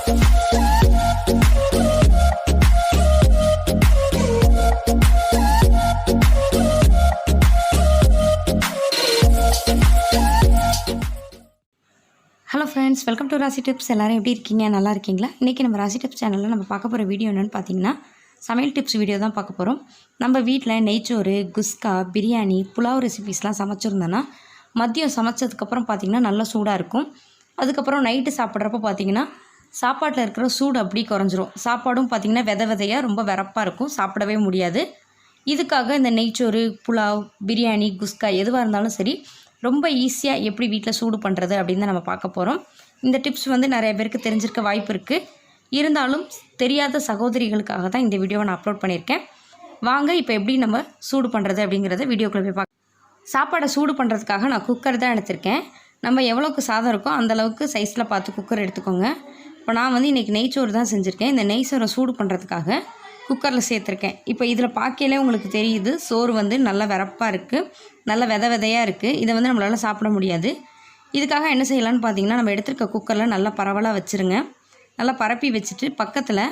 Hello friends, welcome to ராசி tips. எல்லோரும் எப்படி இருக்கீங்க? நல்லா இருக்கீங்களா? இன்றைக்கி நம்ம ராசி டிப்ஸ் சேனலில் நம்ம பார்க்க போகிற வீடியோ என்னென்னு பார்த்தீங்கன்னா, சமையல் டிப்ஸ் வீடியோ தான் பார்க்க போகிறோம். நம்ம வீட்டில் நெய்ச்சோறு, குஸ்கா, பிரியாணி, புலாவ் ரெசிபீஸ்லாம் சமைச்சிருந்தோன்னா மதியம் சமைச்சதுக்கப்புறம் பார்த்திங்கன்னா நல்லா சூடாக இருக்கும். அதுக்கப்புறம் நைட்டு சாப்பிட்றப்ப பார்த்திங்கன்னா சாப்பாட்டில் இருக்கிற சூடு அப்படி குறைஞ்சிரும். சாப்பாடும் பார்த்திங்கன்னா விதையாக ரொம்ப வெறப்பாக இருக்கும், சாப்பிடவே முடியாது. இதுக்காக இந்த நெய்ச்சோறு, புலாவ், பிரியாணி, குஸ்கா எதுவாக இருந்தாலும் சரி ரொம்ப ஈஸியாக எப்படி வீட்டில் சூடு பண்ணுறது அப்படின்னு தான் நம்ம பார்க்க போகிறோம். இந்த டிப்ஸ் நிறைய பேருக்கு தெரிஞ்சிருக்க வாய்ப்பு இருக்குது. இருந்தாலும் தெரியாத சகோதரிகளுக்காக தான் இந்த வீடியோவை நான் அப்லோட் பண்ணியிருக்கேன். வாங்க இப்போ எப்படி நம்ம சூடு பண்ணுறது அப்படிங்கிறத வீடியோக்குள்ளே போய் பார்க்க. சாப்பாடை சூடு பண்ணுறதுக்காக நான் குக்கர் தான் எடுத்திருக்கேன். நம்ம எவ்வளோக்கு சாதம் இருக்கோ அந்தளவுக்கு சைஸில் பார்த்து குக்கர் எடுத்துக்கோங்க. இப்போ நான் இன்றைக்கி நெய்ச்சோறு தான் செஞ்சுருக்கேன். இந்த நெய்ச்சோரை சூடு பண்ணுறதுக்காக குக்கரில் சேர்த்துருக்கேன். இப்போ இதில் பார்க்கையிலே உங்களுக்கு தெரியுது, சோறு நல்லா வெறப்பாக இருக்குது, நல்ல விதையாக இருக்குது. இதை நம்மளால் சாப்பிட முடியாது. இதுக்காக என்ன செய்யலான்னு பார்த்தீங்கன்னா, நம்ம எடுத்துருக்க குக்கரில் நல்லா பரவலாக வச்சுருங்க. நல்லா பரப்பி வச்சுட்டு பக்கத்தில்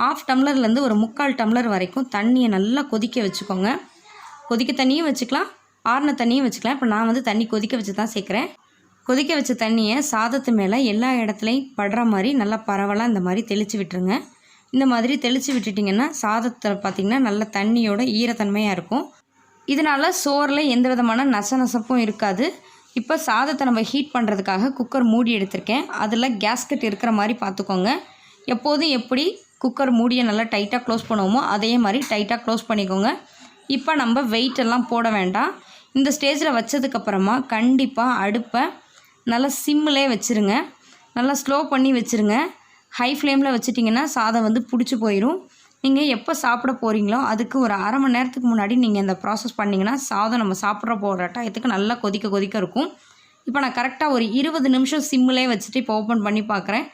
1/2 டம்ளர்லேருந்து ஒரு 3/4 டம்ளர் வரைக்கும் தண்ணியை நல்லா கொதிக்க வச்சுக்கோங்க. கொதிக்க தண்ணியும் வச்சுக்கலாம், ஆறின தண்ணியும் வச்சுக்கலாம். இப்போ நான் தண்ணி கொதிக்க வச்சு தான் சேர்க்குறேன். கொதிக்க வச்ச தண்ணியை சாதத்து மேலே எல்லா இடத்துலையும் படுற மாதிரி நல்லா பரவலாக இந்த மாதிரி தெளித்து விட்டுருங்க. இந்த மாதிரி தெளித்து விட்டுட்டிங்கன்னா சாதத்தில் பார்த்திங்கன்னா நல்ல தண்ணியோட ஈரத்தன்மையாக இருக்கும். இதனால் சோறில் எந்த விதமான நசநசப்பும் இருக்காது. இப்போ சாதத்தை நம்ம ஹீட் பண்ணுறதுக்காக குக்கர் மூடி எடுத்திருக்கேன். அதில் கேஸ்கட் இருக்கிற மாதிரி பார்த்துக்கோங்க. எப்போதும் எப்படி குக்கர் மூடியை நல்லா டைட்டாக க்ளோஸ் பண்ணுவோமோ அதே மாதிரி டைட்டாக க்ளோஸ் பண்ணிக்கோங்க. இப்போ நம்ம வெயிட்டெல்லாம் போட வேண்டாம். இந்த ஸ்டேஜில் வச்சதுக்கப்புறமா கண்டிப்பாக அடுப்பை நல்லா சிம்மிலே வச்சுருங்க. நல்லா ஸ்லோ பண்ணி வச்சுருங்க. ஹை ஃப்ளேமில் வச்சுட்டிங்கன்னா சாதம் பிடிச்சி போயிடும். நீங்கள் எப்போ சாப்பிட போகிறீங்களோ அதுக்கு ஒரு அரை மணி நேரத்துக்கு முன்னாடி நீங்கள் இந்த ப்ராசஸ் பண்ணிங்கன்னா சாதம் நம்ம சாப்பிட்ற போகிற டயத்துக்கு நல்லா கொதிக்க இருக்கும். இப்போ நான் கரெக்டாக ஒரு 20 நிமிஷம் சிம்மிலே வச்சுட்டு இப்போ ஓப்பன் பண்ணி பார்க்குறேன்.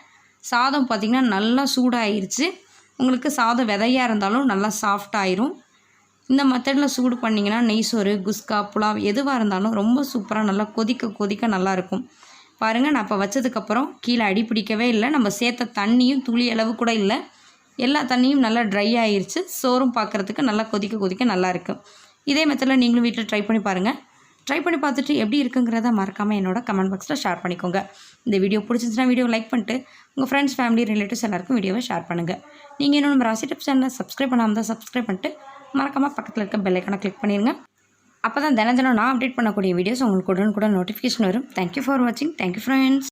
சாதம் பார்த்திங்கன்னா நல்லா சூடாகிருச்சு. உங்களுக்கு சாதம் விதையாக இருந்தாலும் நல்லா சாஃப்டாயிரும். இந்த மெத்தடில் சூடு பண்ணிங்கன்னா நெய்சோறு, குஸ்கா, புலாவ் எதுவாக இருந்தாலும் ரொம்ப சூப்பராக நல்லா கொதிக்க நல்லாயிருக்கும். பாருங்கள், நான் இப்போ வச்சதுக்கப்புறம் கீழே அடி பிடிக்கவே இல்லை. நம்ம சேர்த்த தண்ணியும் துளி அளவு கூட இல்லை. எல்லா தண்ணியும் நல்லா ட்ரை ஆகிருச்சு. சோறும் பார்க்குறதுக்கு நல்லா கொதிக்க நல்லா இருக்குது. இதே மெத்தடில் நீங்களும் வீட்டில் ட்ரை பண்ணி பாருங்கள். ட்ரை பண்ணி பார்த்துட்டு எப்படி இருக்குங்கிறத மறக்காமல் என்னோட கமெண்ட் பாக்ஸில் ஷேர் பண்ணிக்கோங்க. இந்த வீடியோ பிடிச்சிருந்துச்சுன்னா வீடியோ லைக் பண்ணிட்டு உங்கள் ஃப்ரெண்ட்ஸ், ஃபேமிலி, ரிலேட்டிவ்ஸ் எல்லாருக்கும் வீடியோவை ஷேர் பண்ணுங்கள். நீங்கள் இன்னும் நம்ம ராசி டிப்ஸ் சேனலை சப்ஸ்கிரைப் பண்ணாமல் தான் சப்ஸ்கிரைப் பண்ணிட்டு மறக்காமல் பக்கத்தில் இருக்க பெல் ஐக்கானை கிளிக் பண்ணிடுங்க. அப்போ தான் தினம் நான் அப்டேட் பண்ணக்கூடிய வீடியோஸ் உங்களுக்கு உடனுக்குடன் நோட்டிஃபிகேஷன் வரும். தேங்க்யூ ஃபார் வாட்சிங். Thank you friends.